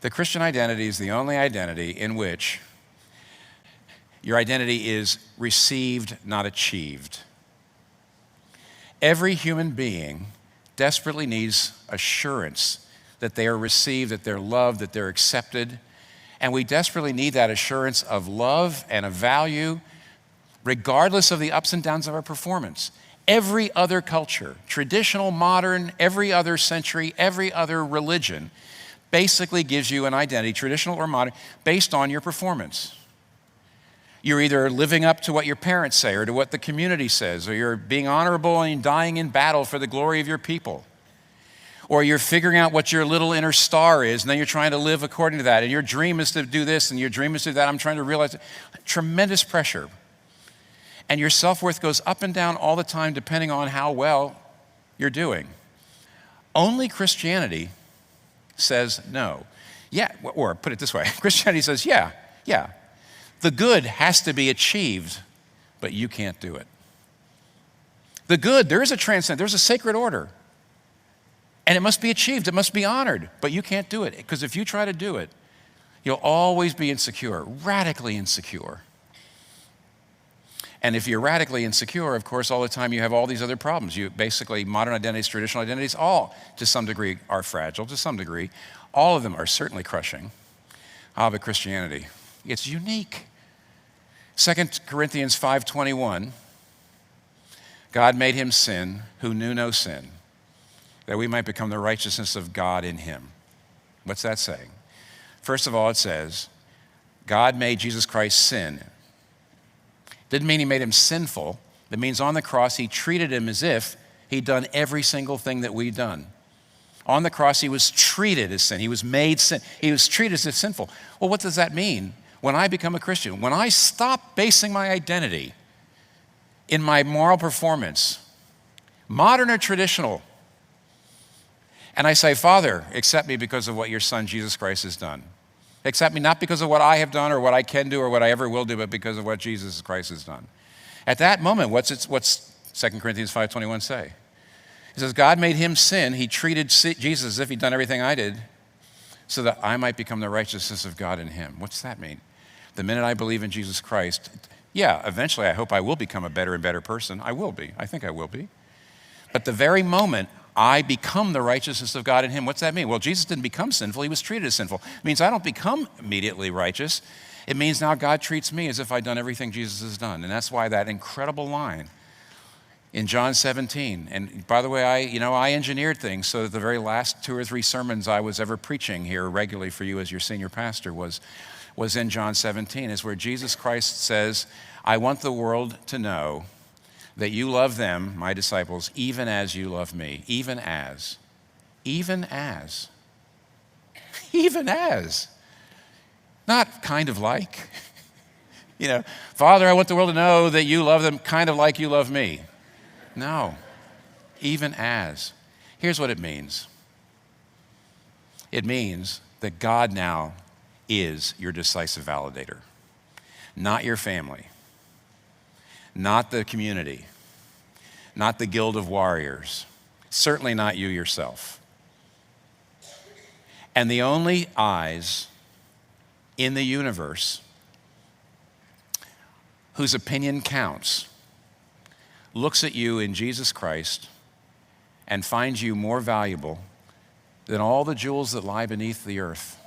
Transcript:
The Christian identity is the only identity in which your identity is received, not achieved. Every human being desperately needs assurance that they are received, that they're loved, that they're accepted. And we desperately need that assurance of love and of value, regardless of the ups and downs of our performance. Every other culture, traditional, modern, every other century, every other religion, basically gives you an identity, traditional or modern, based on your performance. You're either living up to what your parents say or to what the community says, or you're being honorable and dying in battle for the glory of your people. Or you're figuring out what your little inner star is, and then you're trying to live according to that. And your dream is to do this, and your dream is to do that. I'm trying to realize it. Tremendous pressure. And your self-worth goes up and down all the time depending on how well you're doing. Only Christianity says no. Yeah, or put it this way, Christianity says, yeah. The good has to be achieved, but you can't do it. The good, there is a transcendent, there's a sacred order. And it must be achieved, it must be honored, but you can't do it. Because if you try to do it, you'll always be insecure, radically insecure. And if you're radically insecure, of course, all the time you have all these other problems. You basically, modern identities, traditional identities, all to some degree are fragile, to some degree. All of them are certainly crushing. But Christianity, it's unique. 2 Corinthians 5:21, God made him sin who knew no sin, that we might become the righteousness of God in him. What's that saying? First of all, it says, God made Jesus Christ sin. Didn't mean he made him sinful. It means on the cross, he treated him as if he'd done every single thing that we'd done. On the cross, he was treated as sin. He was made sin. He was treated as if sinful. Well, what does that mean? When I become a Christian, when I stop basing my identity in my moral performance, modern or traditional, and I say, Father, accept me because of what your Son, Jesus Christ, has done. Accept me not because of what I have done or what I can do or what I ever will do, but because of what Jesus Christ has done. At that moment, what's 2 Corinthians 5:21 say? It says, God made him sin. He treated Jesus as if he'd done everything I did so that I might become the righteousness of God in him. What's that mean? The minute I believe in Jesus Christ, yeah, eventually I hope I will become a better and better person. I will be. I think I will be. But the very moment I become the righteousness of God in him, what's that mean? Well, Jesus didn't become sinful. He was treated as sinful. It means I don't become immediately righteous. It means now God treats me as if I'd done everything Jesus has done. And that's why that incredible line in John 17, and by the way, I engineered things so that the very last 2 or 3 sermons I was ever preaching here regularly for you as your senior pastor was in John 17, is where Jesus Christ says, I want the world to know that you love them, my disciples, even as you love me. Even as. Not kind of like. Father, I want the world to know that you love them kind of like you love me. No, even as. Here's what it means. It means that God now is your decisive validator, not your family, not the community, not the guild of warriors, certainly not you yourself. And the only eyes in the universe whose opinion counts looks at you in Jesus Christ and finds you more valuable than all the jewels that lie beneath the earth.